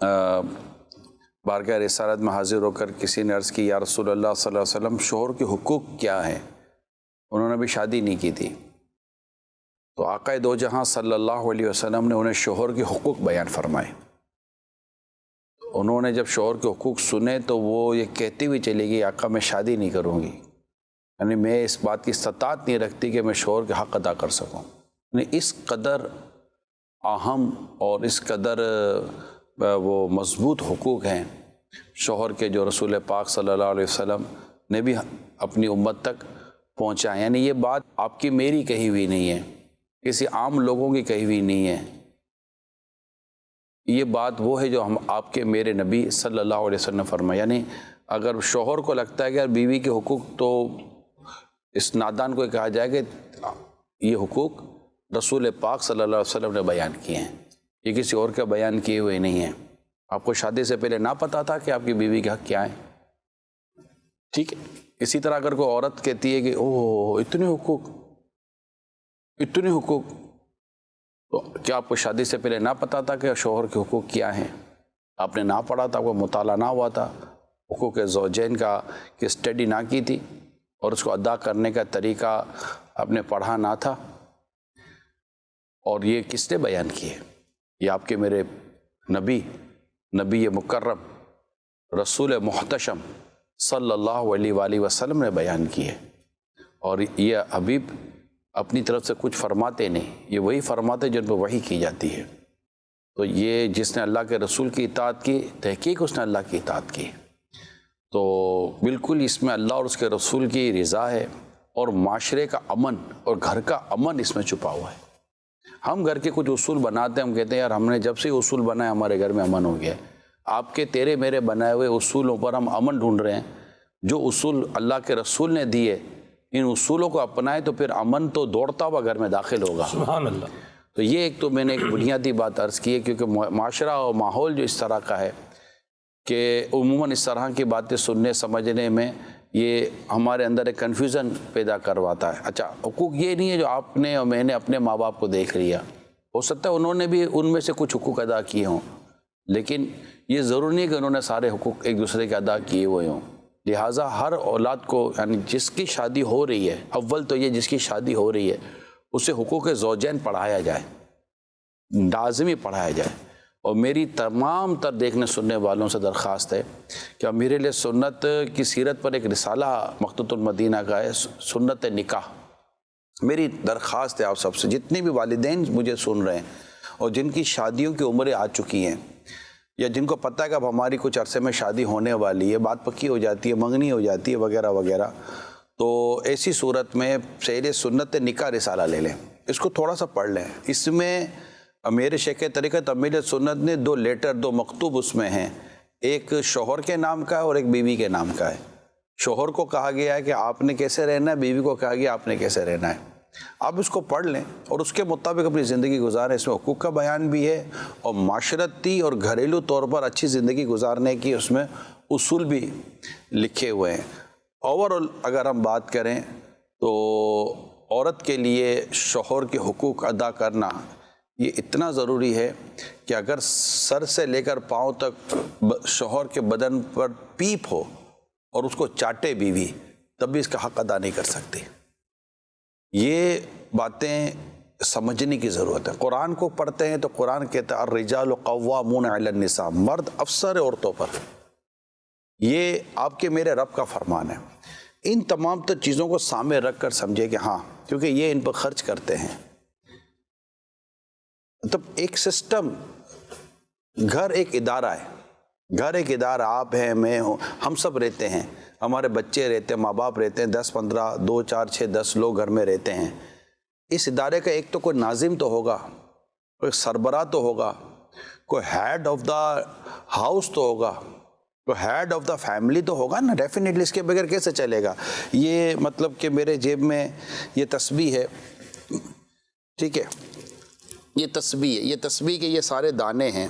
بارگاہ رسالت میں حاضر ہو کر کسی نے عرض کی یا رسول اللہ صلی اللہ علیہ وسلم شوہر کے حقوق کیا ہیں؟ انہوں نے بھی شادی نہیں کی تھی، تو آقا دو جہاں صلی اللہ علیہ وسلم نے انہیں شوہر کے حقوق بیان فرمائے۔ انہوں نے جب شوہر کے حقوق سنے تو وہ یہ کہتی ہوئی چلی گئی آقا میں شادی نہیں کروں گی، یعنی میں اس بات کی استطاعت نہیں رکھتی کہ میں شوہر کے حق ادا کر سکوں۔ یعنی اس قدر اہم اور اس قدر وہ مضبوط حقوق ہیں شوہر کے، جو رسول پاک صلی اللہ علیہ وسلم نے بھی اپنی امت تک پہنچا۔ یعنی یہ بات آپ کی میری کہی ہوئی نہیں ہے، کسی عام لوگوں کی کہی ہوئی نہیں ہے، یہ بات وہ ہے جو ہم آپ کے میرے نبی صلی اللہ علیہ وسلم نے فرمایا۔ یعنی اگر شوہر کو لگتا ہے کہ یار بیوی کے حقوق تو اس نادان کو کہا جائے کہ یہ حقوق رسول پاک صلی اللہ علیہ وسلم نے بیان کیے ہیں، یہ کسی اور کا بیان کیے ہوئے نہیں ہیں۔ آپ کو شادی سے پہلے نہ پتا تھا کہ آپ کی بیوی کے حق کیا ہیں؟ ٹھیک ہے، اسی طرح اگر کوئی عورت کہتی ہے کہ اوہ اتنے حقوق، تو کیا آپ کو شادی سے پہلے نہ پتا تھا کہ شوہر کے حقوق کیا ہیں؟ آپ نے نہ پڑھا تھا، وہ مطالعہ نہ ہوا تھا، حقوق زوجین کا کہ اسٹڈی نہ کی تھی اور اس کو ادا کرنے کا طریقہ آپ نے پڑھا نہ تھا؟ اور یہ کس نے بیان کیے؟ یہ آپ کے میرے نبی مکرم رسول محتشم صلی اللہ علیہ وآلہ وسلم نے بیان کیے۔ اور یہ حبیب اپنی طرف سے کچھ فرماتے نہیں، یہ وہی فرماتے جن پہ وحی کی جاتی ہے۔ تو یہ جس نے اللہ کے رسول کی اطاعت کی، تحقیق اس نے اللہ کی اطاعت کی۔ تو بالکل اس میں اللہ اور اس کے رسول کی رضا ہے، اور معاشرے کا امن اور گھر کا امن اس میں چھپا ہوا ہے۔ ہم گھر کے کچھ اصول بناتے ہیں، ہم کہتے ہیں یار ہم نے جب سے اصول بنائے ہمارے گھر میں امن ہو گیا ہے۔ آپ کے تیرے میرے بنائے ہوئے اصولوں پر ہم امن ڈھونڈ رہے ہیں۔ جو اصول اللہ کے رسول نے دیے، ان اصولوں کو اپنائیں تو پھر امن تو دوڑتا ہوا گھر میں داخل ہوگا۔ سبحان اللہ۔ تو یہ ایک تو میں نے ایک بنیادی بات عرض کی ہے، کیونکہ معاشرہ اور ماحول جو اس طرح کا ہے کہ عموماً اس طرح کی باتیں سننے سمجھنے میں یہ ہمارے اندر ایک کنفیوژن پیدا کرواتا ہے۔ اچھا، حقوق یہ نہیں ہے جو آپ نے اور میں نے اپنے ماں باپ کو دیکھ لیا، ہو سکتا ہے انہوں نے بھی ان میں سے کچھ حقوق ادا کیے ہوں، لیکن یہ ضروری نہیں کہ انہوں نے سارے حقوق ایک دوسرے کے ادا کیے ہوئے ہوں۔ لہٰذا ہر اولاد کو، یعنی جس کی شادی ہو رہی ہے، اول تو یہ جس کی شادی ہو رہی ہے اسے حقوق زوجین پڑھایا جائے، لازمی پڑھایا جائے۔ اور میری تمام تر دیکھنے سننے والوں سے درخواست ہے کہ میرے لیے سنت کی سیرت پر ایک رسالہ مقتوۃ المدینہ کا ہے، سنت نکاح۔ میری درخواست ہے آپ سب سے، جتنے بھی والدین مجھے سن رہے ہیں اور جن کی شادیوں کی عمریں آ چکی ہیں، یا جن کو پتہ ہے کہ اب ہماری کچھ عرصے میں شادی ہونے والی ہے، بات پکی ہو جاتی ہے، منگنی ہو جاتی ہے وغیرہ وغیرہ، تو ایسی صورت میں پہلے سنت نکاح رسالہ لے لیں، اس کو تھوڑا سا پڑھ لیں۔ اس میں میرے شیخ طریقت امیر سنت نے 2 لیٹر 2 مکتوب اس میں ہیں، ایک شوہر کے نام کا ہے اور ایک بیوی کے نام کا ہے۔ شوہر کو کہا گیا ہے کہ آپ نے کیسے رہنا ہے، بیوی کو کہا گیا آپ نے کیسے رہنا ہے۔ آپ اس کو پڑھ لیں اور اس کے مطابق اپنی زندگی گزاریں۔ اس میں حقوق کا بیان بھی ہے اور معاشرتی اور گھریلو طور پر اچھی زندگی گزارنے کی اس میں اصول بھی لکھے ہوئے ہیں۔ اوورآل اگر ہم بات کریں تو عورت کے لیے شوہر کے حقوق ادا کرنا یہ اتنا ضروری ہے کہ اگر سر سے لے کر پاؤں تک شوہر کے بدن پر پیپ ہو اور اس کو چاٹے بیوی، تب بھی اس کا حق ادا نہیں کر سکتی۔ یہ باتیں سمجھنے کی ضرورت ہے۔ قرآن کو پڑھتے ہیں تو قرآن کہتا ہے الرجال قوامون علی النساء، مرد افسر ہے عورتوں پر۔ یہ آپ کے میرے رب کا فرمان ہے۔ ان تمام تر چیزوں کو سامنے رکھ کر سمجھے کہ ہاں، کیونکہ یہ ان پر خرچ کرتے ہیں۔ مطلب ایک سسٹم، گھر ایک ادارہ ہے، گھر ایک ادارہ، آپ ہیں، میں ہوں، ہم سب رہتے ہیں، ہمارے بچے رہتے ہیں، ماں باپ رہتے ہیں، 10 15 2 4 6 10 لوگ گھر میں رہتے ہیں۔ اس ادارے کا ایک تو کوئی ناظم تو ہوگا، کوئی سربراہ تو ہوگا، کوئی ہیڈ آف دا ہاؤس تو ہوگا، کوئی ہیڈ آف دا فیملی تو ہوگا نا، ڈیفینیٹلی۔ اس کے بغیر کیسے چلے گا؟ یہ مطلب کہ میرے جیب میں یہ تسبیح ہے، ٹھیک ہے، یہ تسبیح ہے، یہ تسبیح کے یہ سارے دانے ہیں،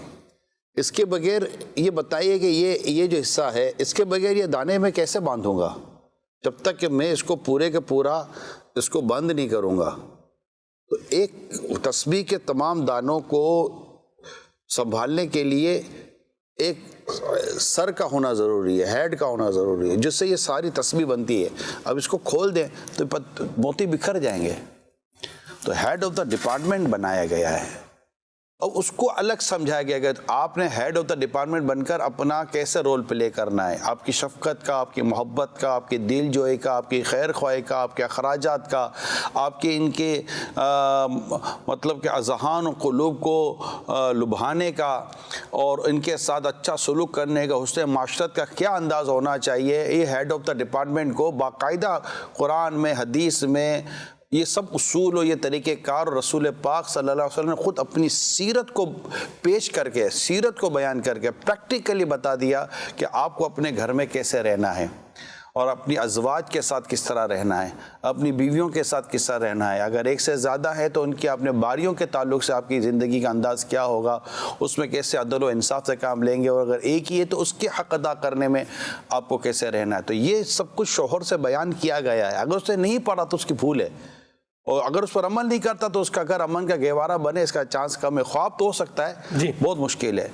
اس کے بغیر یہ بتائیے کہ یہ جو حصہ ہے، اس کے بغیر یہ دانے میں کیسے باندھوں گا؟ جب تک کہ میں اس کو پورے کے پورا اس کو بند نہیں کروں گا۔ تو ایک تسبیح کے تمام دانوں کو سنبھالنے کے لیے ایک سر کا ہونا ضروری ہے، ہیڈ کا ہونا ضروری ہے، جس سے یہ ساری تسبیح بنتی ہے۔ اب اس کو کھول دیں تو موتی بکھر جائیں گے۔ تو ہیڈ آف دا ڈپارٹمنٹ بنایا گیا ہے، اور اس کو الگ سمجھایا گیا کہ آپ نے ہیڈ آف دا ڈپارٹمنٹ بن کر اپنا کیسے رول پلے کرنا ہے، آپ کی شفقت کا، آپ کی محبت کا، آپ کی دل جوئی کا، آپ کی خیر خواہی کا، آپ کے اخراجات کا، آپ کے ان کے مطلب کہ اذہان و قلوب کو لبھانے کا، اور ان کے ساتھ اچھا سلوک کرنے کا، حسن معاشرت کا کیا انداز ہونا چاہیے، یہ ہیڈ آف دا ڈپارٹمنٹ کو باقاعدہ قرآن میں، حدیث میں یہ سب اصول اور یہ طریقہ کار، اور رسول پاک صلی اللہ علیہ وسلم نے خود اپنی سیرت کو پیش کر کے، سیرت کو بیان کر کے پریکٹیکلی بتا دیا کہ آپ کو اپنے گھر میں کیسے رہنا ہے، اور اپنی ازواج کے ساتھ کس طرح رہنا ہے، اپنی بیویوں کے ساتھ کس طرح رہنا ہے، اگر ایک سے زیادہ ہے تو ان کی اپنے باریوں کے تعلق سے آپ کی زندگی کا انداز کیا ہوگا، اس میں کیسے عدل و انصاف سے کام لیں گے، اور اگر ایک ہی ہے تو اس کے حق ادا کرنے میں آپ کو کیسے رہنا ہے۔ تو یہ سب کچھ شوہر سے بیان کیا گیا ہے۔ اگر اس نے نہیں پڑھا تو اس کی بھول ہے، اور اگر اس پر عمل نہیں کرتا تو اس کا گھر امن کا گہوارہ بنے، اس کا چانس کم ہے۔ خواب تو ہو سکتا ہے، بہت مشکل ہے،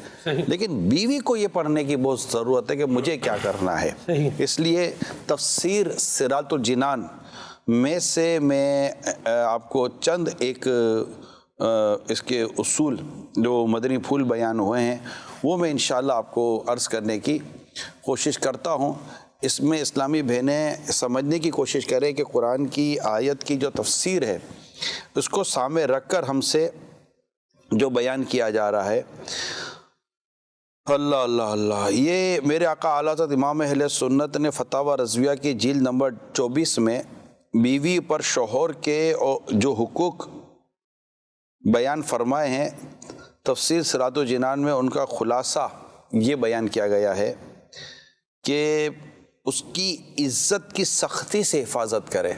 لیکن بیوی کو یہ پڑھنے کی بہت ضرورت ہے کہ مجھے کیا کرنا ہے۔ اس لیے تفسیر صراط الجنان میں سے میں آپ کو چند ایک اس کے اصول جو مدنی پھول بیان ہوئے ہیں وہ میں انشاءاللہ آپ کو عرض کرنے کی کوشش کرتا ہوں۔ اس میں اسلامی بہنیں سمجھنے کی کوشش کریں کہ قرآن کی آیت کی جو تفسیر ہے اس کو سامنے رکھ کر ہم سے جو بیان کیا جا رہا ہے، اللہ اللہ اللہ، یہ میرے آقا اعلیٰ حضرت امام اہل سنت نے فتاوی رضویہ کی جلد نمبر 24 میں بیوی پر شوہر کے جو حقوق بیان فرمائے ہیں، تفسیر صراط الجنان میں ان کا خلاصہ یہ بیان کیا گیا ہے کہ اس کی عزت کی سختی سے حفاظت کرے۔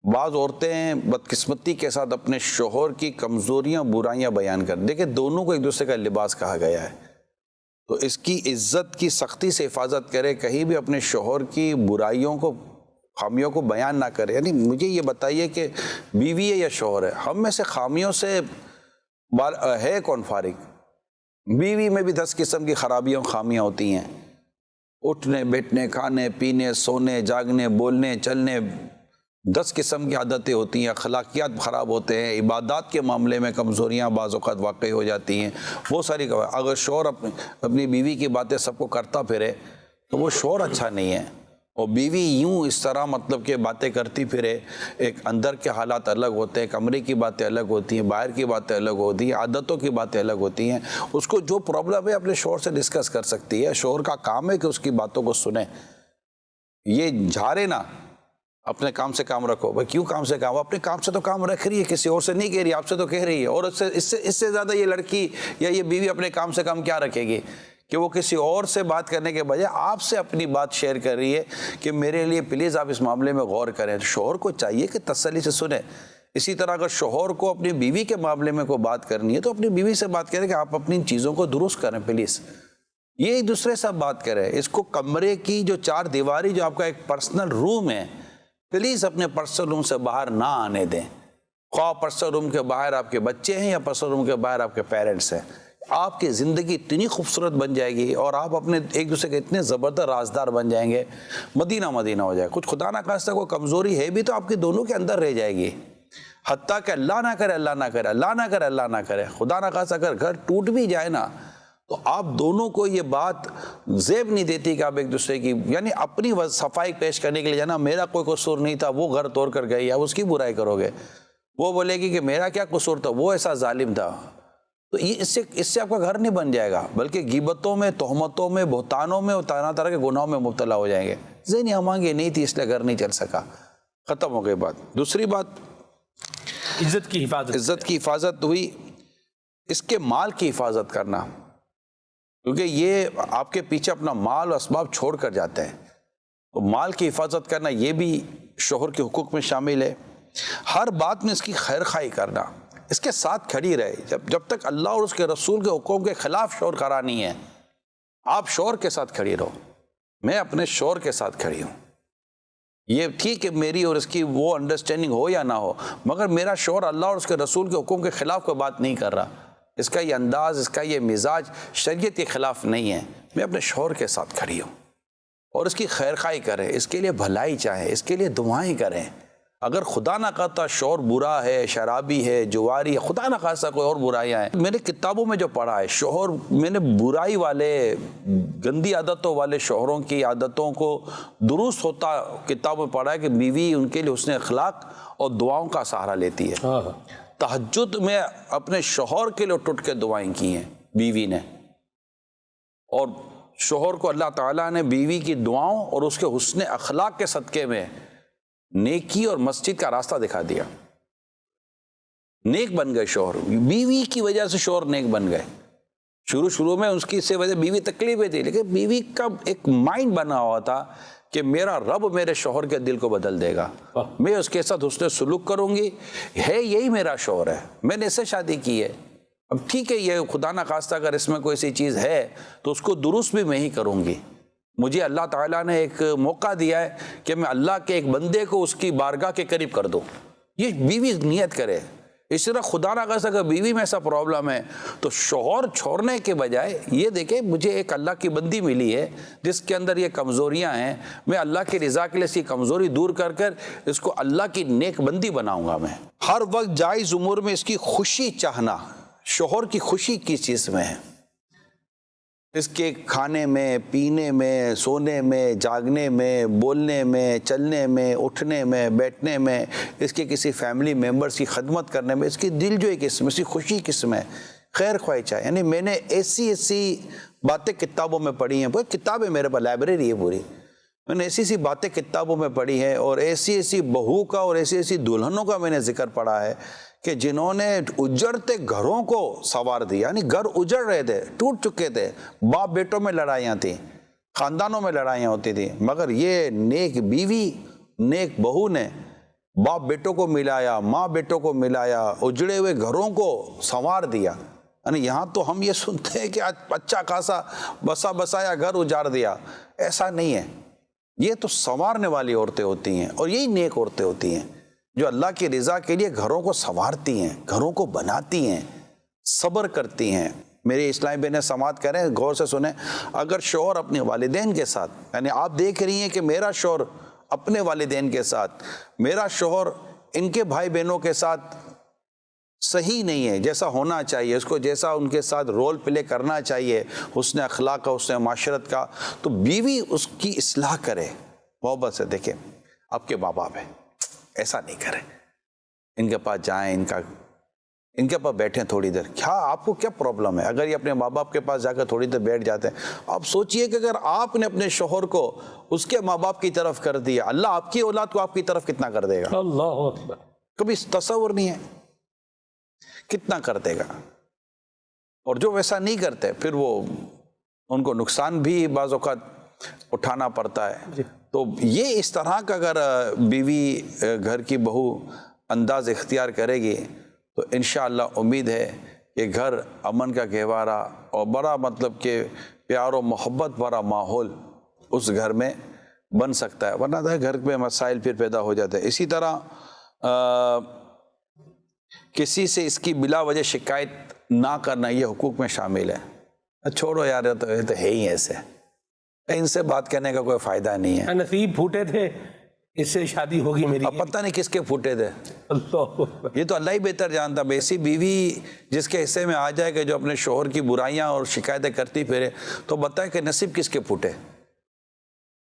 بعض عورتیں بدقسمتی کے ساتھ اپنے شوہر کی کمزوریاں، برائیاں بیان کر، دیکھیں دونوں کو ایک دوسرے کا لباس کہا گیا ہے، تو اس کی عزت کی سختی سے حفاظت کرے، کہیں بھی اپنے شوہر کی برائیوں کو، خامیوں کو بیان نہ کرے۔ یعنی مجھے یہ بتائیے کہ بیوی ہے یا شوہر ہے، ہم میں سے خامیوں سے ہے کون فارغ؟ بیوی میں بھی 10 قسم کی خرابیاں، خامیاں ہوتی ہیں، اٹھنے بیٹھنے، کھانے پینے، سونے جاگنے، بولنے چلنے، 10 قسم کی عادتیں ہوتی ہیں، اخلاقیات خراب ہوتے ہیں، عبادات کے معاملے میں کمزوریاں بعض اوقات واقع ہو جاتی ہیں، بہت ساری۔ اگر شوہر اپنی بیوی کی باتیں سب کو کرتا پھرے تو وہ شوہر اچھا نہیں ہے، اور بیوی یوں اس طرح مطلب کہ باتیں کرتی پھرے، ایک اندر کے حالات الگ ہوتے ہیں، کمرے کی باتیں الگ ہوتی ہیں، باہر کی باتیں الگ ہوتی ہیں، عادتوں کی باتیں الگ ہوتی ہیں، اس کو جو پرابلم ہے اپنے شوہر سے ڈسکس کر سکتی ہے۔ شوہر کا کام ہے کہ اس کی باتوں کو سنیں، یہ جھاڑے نہ، اپنے کام سے کام رکھو۔ بھائی کیوں کام سے کام؟ اپنے کام سے تو کام رکھ رہی ہے، کسی اور سے نہیں کہہ رہی، آپ سے تو کہہ رہی ہے، اور اس سے زیادہ یہ لڑکی یا یہ بیوی اپنے کام سے کام کیا رکھے گی کہ وہ کسی اور سے بات کرنے کے بجائے آپ سے اپنی بات شیئر کر رہی ہے کہ میرے لیے پلیز آپ اس معاملے میں غور کریں۔ شوہر کو چاہیے کہ تسلی سے سنیں۔ اسی طرح اگر شوہر کو اپنی بیوی کے معاملے میں کوئی بات کرنی ہے تو اپنی بیوی سے بات کریں کہ آپ اپنی ان چیزوں کو درست کریں پلیز، یہ ایک دوسرے سے بات کریں۔ اس کو کمرے کی جو 4 دیواری جو آپ کا ایک پرسنل روم ہے، پلیز اپنے پرسنل روم سے باہر نہ آنے دیں، خواہ پرسنل روم کے باہر آپ کے بچے ہیں یا پرسنل روم کے باہر آپ کے پیرنٹس ہیں۔ آپ کی زندگی اتنی خوبصورت بن جائے گی اور آپ اپنے ایک دوسرے کے اتنے زبردست رازدار بن جائیں گے، مدینہ مدینہ ہو جائے۔ کچھ خدا نہ خواستہ کوئی کمزوری ہے بھی تو آپ کی دونوں کے اندر رہ جائے گی، حتیٰ کہ اللہ نہ کرے، اللہ نہ کرے، اللہ نہ کرے، اللہ نہ کرے، خدا نہ خواستہ اگر گھر ٹوٹ بھی جائے نا تو آپ دونوں کو یہ بات زیب نہیں دیتی کہ آپ ایک دوسرے کی، یعنی اپنی صفائی پیش کرنے کے لیے جانا، میرا کوئی قصور نہیں تھا، وہ گھر توڑ کر گئی، آپ اس کی برائی کرو گے، وہ بولے گی کہ میرا کیا قصور تھا، وہ ایسا ظالم تھا، تو یہ اس سے آپ کا گھر نہیں بن جائے گا، بلکہ غیبتوں میں، تہمتوں میں، بہتانوں میں اور طرح طرح کے گناہوں میں مبتلا ہو جائیں گے۔ ذہنی ہمانگی نہیں تھی اس لیے گھر نہیں چل سکا، ختم ہو گئی بات۔ دوسری بات عزت کی حفاظت، عزت کی حفاظت ہوئی، اس کے مال کی حفاظت کرنا، کیونکہ یہ آپ کے پیچھے اپنا مال و اسباب چھوڑ کر جاتے ہیں، تو مال کی حفاظت کرنا یہ بھی شوہر کے حقوق میں شامل ہے۔ ہر بات میں اس کی خیر خواہی کرنا، اس کے ساتھ کھڑی رہے، جب تک اللہ اور اس کے رسول کے حکم کے خلاف شور کھڑا نہیں ہے، آپ شور کے ساتھ کھڑی رہو، میں اپنے شور کے ساتھ کھڑی ہوں۔ یہ ٹھیک ہے میری اور اس کی وہ انڈرسٹینڈنگ ہو یا نہ ہو، مگر میرا شور اللہ اور اس کے رسول کے حکم کے خلاف کوئی بات نہیں کر رہا، اس کا یہ انداز، اس کا یہ مزاج شریعت کے خلاف نہیں ہے، میں اپنے شوہر کے ساتھ کھڑی ہوں اور اس کی خیر خواہی کریں، اس کے لیے بھلائی چاہیں، اس کے لیے دعائیں کریں۔ اگر خدا نہ خواستہ شوہر برا ہے، شرابی ہے، جواری ہے، خدا نہ خواستہ کوئی اور برائیاں ہیں، میں نے کتابوں میں جو پڑھا ہے شوہر، میں نے برائی والے، گندی عادتوں والے شوہروں کی عادتوں کو درست ہوتا کتابوں میں پڑھا ہے کہ بیوی ان کے لیے حسن اخلاق اور دعاؤں کا سہارا لیتی ہے۔ تہجد میں اپنے شوہر کے لیے اٹھ اٹھ کے دعائیں کی ہیں بیوی نے، اور شوہر کو اللہ تعالیٰ نے بیوی کی دعاؤں اور اس کے حسن اخلاق کے صدقے میں نیکی اور مسجد کا راستہ دکھا دیا۔ نیک بن گئے شوہر، بیوی کی وجہ سے شوہر نیک بن گئے۔ شروع میں اس کی سے وجہ بیوی تکلیفیں تھی، لیکن بیوی کا ایک مائنڈ بنا ہوا تھا کہ میرا رب میرے شوہر کے دل کو بدل دے گا، میں اس کے ساتھ حسن سلوک کروں گی، ہے یہی میرا شوہر ہے، میں نے اس سے شادی کی ہے، اب ٹھیک ہے یہ خدا نہ خواستہ اگر اس میں کوئی سی چیز ہے تو اس کو درست بھی میں ہی کروں گی۔ مجھے اللہ تعالیٰ نے ایک موقع دیا ہے کہ میں اللہ کے ایک بندے کو اس کی بارگاہ کے قریب کر دوں، یہ بیوی نیت کرے۔ اس طرح خدا نہ خواستہ اگر بیوی میں ایسا پرابلم ہے تو شوہر چھوڑنے کے بجائے یہ دیکھے مجھے ایک اللہ کی بندی ملی ہے جس کے اندر یہ کمزوریاں ہیں، میں اللہ کی رضا کے لیے اس کی کمزوری دور کر کر اس کو اللہ کی نیک بندی بناؤں گا۔ میں ہر وقت جائز امور میں اس کی خوشی چاہنا، شوہر کی خوشی کس چیز میں ہے؟ اس کے کھانے میں، پینے میں، سونے میں، جاگنے میں، بولنے میں، چلنے میں، اٹھنے میں، بیٹھنے میں، اس کے کسی فیملی ممبرز کی خدمت کرنے میں، اس کی دلجوئی کس میں، اس کی خوشی کس میں، خیر خواہی چاہے۔ یعنی میں نے ایسی باتیں کتابوں میں پڑھی ہیں، کتابیں میرے پاس لائبریری ہے پوری، میں نے ایسی باتیں کتابوں میں پڑھی ہیں، اور ایسی بہو کا اور ایسی دلہنوں کا میں نے ذکر پڑھا ہے کہ جنہوں نے اجڑتے گھروں کو سنوار دیا، یعنی گھر اجڑ رہے تھے، ٹوٹ چکے تھے، باپ بیٹوں میں لڑائیاں تھیں، خاندانوں میں لڑائیاں ہوتی تھیں، مگر یہ نیک بیوی، نیک بہو نے باپ بیٹوں کو ملایا، ماں بیٹوں کو ملایا، اجڑے ہوئے گھروں کو سنوار دیا۔ یعنی یہاں تو ہم یہ سنتے ہیں کہ اچھا خاصا بسا بسایا گھر اجاڑ دیا، ایسا نہیں ہے، یہ تو سنوارنے والی عورتیں ہوتی ہیں، اور یہی نیک عورتیں ہوتی ہیں جو اللہ کی رضا کے لیے گھروں کو سنوارتی ہیں، گھروں کو بناتی ہیں، صبر کرتی ہیں۔ میرے اسلامی بہنیں سماعت کریں، غور سے سنیں، اگر شوہر اپنے والدین کے ساتھ، یعنی آپ دیکھ رہی ہیں کہ میرا شوہر اپنے والدین کے ساتھ، میرا شوہر ان کے بھائی بہنوں کے ساتھ صحیح نہیں ہے، جیسا ہونا چاہیے اس کو، جیسا ان کے ساتھ رول پلے کرنا چاہیے حسن اخلاق کا، حسن معاشرت کا، تو بیوی اس کی اصلاح کرے، محبت سے۔ دیکھیں آپ کے ماں باپ ہیں، ایسا نہیں کریں، ان کے پاس جائیں، ان کے پاس بیٹھیں تھوڑی دیر، کیا آپ کو کیا پرابلم ہے؟ اگر یہ اپنے ماں باپ کے پاس جا کر تھوڑی دیر بیٹھ جاتے ہیں، آپ سوچئے کہ اگر آپ نے اپنے شوہر کو اس کے ماں باپ کی طرف کر دیا، اللہ آپ کی اولاد کو آپ کی طرف کتنا کر دے گا؟ اللہ اکبر، کبھی تصور نہیں ہے کتنا کر دے گا۔ اور جو ویسا نہیں کرتے پھر وہ ان کو نقصان بھی بعض اوقات اٹھانا پڑتا ہے۔ تو یہ اس طرح کا اگر بیوی گھر کی بہو انداز اختیار کرے گی تو انشاءاللہ امید ہے کہ گھر امن کا گہوارہ اور بڑا مطلب کہ پیار و محبت بھرا ماحول اس گھر میں بن سکتا ہے، ورنہ گھر میں مسائل پھر پیدا ہو جاتے ہیں۔ اسی طرح کسی سے اس کی بلا وجہ شکایت نہ کرنا یہ حقوق میں شامل ہے۔ چھوڑو یار، یہ تو ہے ہی ایسے، ان سے بات کرنے کا کوئی فائدہ نہیں ہے، نصیب پھوٹے تھے، اس سے شادی ہوگی میری، اب پتہ نہیں کس کے پھوٹے تھے، اللہ اکبر، یہ تو اللہ ہی بہتر جانتا۔ ایسی بیوی جس کے حصے میں آ جائے کہ جو اپنے شوہر کی برائیاں اور شکایتیں کرتی پھرے، تو بتائے کہ نصیب کس کے پھوٹے۔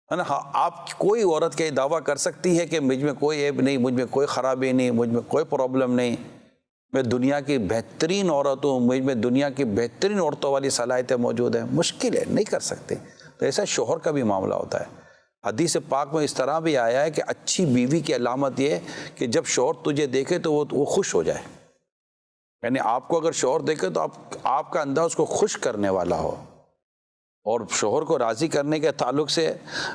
آپ کوئی عورت کا یہ دعویٰ کر سکتی ہے کہ مجھ میں کوئی عیب نہیں، مجھ میں کوئی خرابی نہیں، مجھ میں کوئی پرابلم نہیں، میں دنیا کی بہترین عورت ہوں، مجھ میں دنیا کی بہترین عورتوں والی صلاحیتیں موجود ہیں؟ مشکل ہے، نہیں کر سکتے۔ تو ایسا شوہر کا بھی معاملہ ہوتا ہے۔ حدیث پاک میں اس طرح بھی آیا ہے کہ اچھی بیوی کی علامت یہ ہے کہ جب شوہر تجھے دیکھے تو وہ خوش ہو جائے، یعنی آپ کو اگر شوہر دیکھے تو آپ کا انداز اس کو خوش کرنے والا ہو۔ اور شوہر کو راضی کرنے کے تعلق سے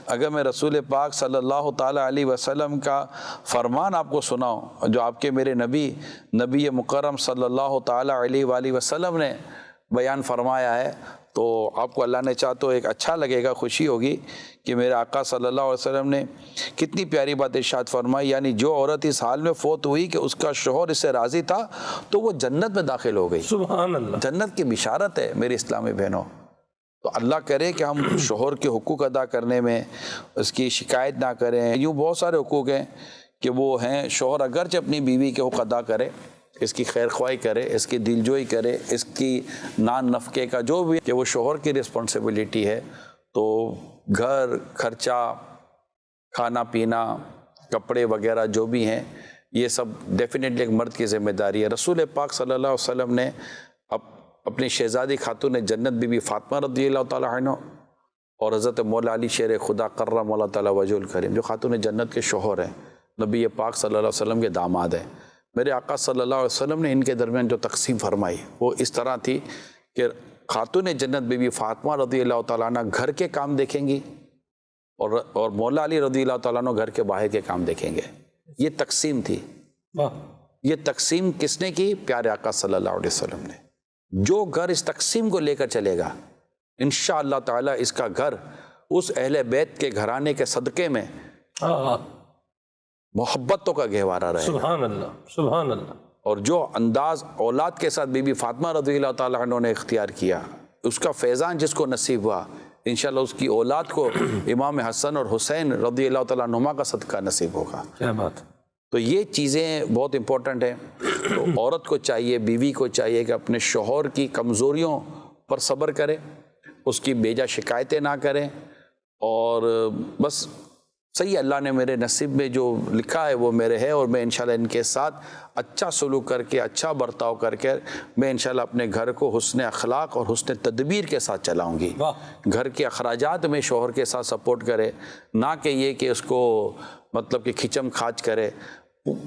اگر میں رسول پاک صلی اللہ تعالیٰ علیہ وسلم کا فرمان آپ کو سناؤں، جو آپ کے میرے نبی مکرم صلی اللہ تعالیٰ علیہ وآلہ وسلم نے بیان فرمایا ہے، تو آپ کو اللہ نے چاہ تو ایک اچھا لگے گا، خوشی ہوگی کہ میرے آقا صلی اللہ علیہ وسلم نے کتنی پیاری بات ارشاد فرمائی، یعنی جو عورت اس حال میں فوت ہوئی کہ اس کا شوہر اس سے راضی تھا تو وہ جنت میں داخل ہو گئی۔ سبحان اللہ، جنت کی بشارت ہے میری اسلامی بہنوں۔ تو اللہ کرے کہ ہم شوہر کے حقوق ادا کرنے میں اس کی شکایت نہ کریں۔ یوں بہت سارے حقوق ہیں کہ وہ ہیں، شوہر اگرچہ اپنی بیوی کے حقوق ادا کرے، اس کی خیر خواہی کرے، اس کی دلجوئی کرے، اس کی نان نفقے کا جو بھی کہ وہ شوہر کی رسپانسبلٹی ہے، تو گھر خرچہ، کھانا پینا، کپڑے وغیرہ جو بھی ہیں، یہ سب ڈیفینیٹلی ایک مرد کی ذمہ داری ہے۔ رسول پاک صلی اللہ علیہ وسلم نے اپنی شہزادی خاتون جنت بی بی فاطمہ رضی اللہ تعالیٰ عنہ اور حضرت مولا علی شیر خدا کرم اللہ تعالیٰ وجہ الکریم، جو خاتون جنت کے شوہر ہیں، نبی پاک صلی اللہ علیہ وسلم کے داماد ہیں، میرے آقا صلی اللہ علیہ وسلم نے ان کے درمیان جو تقسیم فرمائی وہ اس طرح تھی کہ خاتون جنت بی بی فاطمہ رضی اللہ تعالیٰ عنہ گھر کے کام دیکھیں گی اور مولا علی رضی اللہ تعالیٰ عنہ گھر کے باہر کے کام دیکھیں گے۔ یہ تقسیم تھی۔ یہ تقسیم کس نے کی؟ پیارے آقا صلی اللہ علیہ وسلم نے۔ جو گھر اس تقسیم کو لے کر چلے گا انشاءاللہ تعالیٰ اس کا گھر اس اہل بیت کے گھرانے کے صدقے میں محبتوں کا گہوارہ رہے۔ سبحان اللہ، سبحان اللہ۔ اور جو انداز اولاد کے ساتھ بی بی فاطمہ رضی اللہ تعالیٰ عنہ نے اختیار کیا، اس کا فیضان جس کو نصیب ہوا، انشاءاللہ اس کی اولاد کو امام حسن اور حسین رضی اللہ تعالیٰ عنہما کا صدقہ نصیب ہوگا۔ کیا بات۔ تو یہ چیزیں بہت امپورٹنٹ ہیں۔ تو عورت کو چاہیے، بیوی کو چاہیے کہ اپنے شوہر کی کمزوریوں پر صبر کرے، اس کی بیجا شکایتیں نہ کریں، اور بس صحیح اللہ نے میرے نصیب میں جو لکھا ہے وہ میرے ہے، اور میں انشاءاللہ ان کے ساتھ اچھا سلوک کر کے، اچھا برتاؤ کر کے میں انشاءاللہ اپنے گھر کو حسن اخلاق اور حسن تدبیر کے ساتھ چلاؤں گی۔ گھر کے اخراجات میں شوہر کے ساتھ سپورٹ کرے، نہ کہ یہ کہ اس کو مطلب کہ کھچم کھاچ کرے۔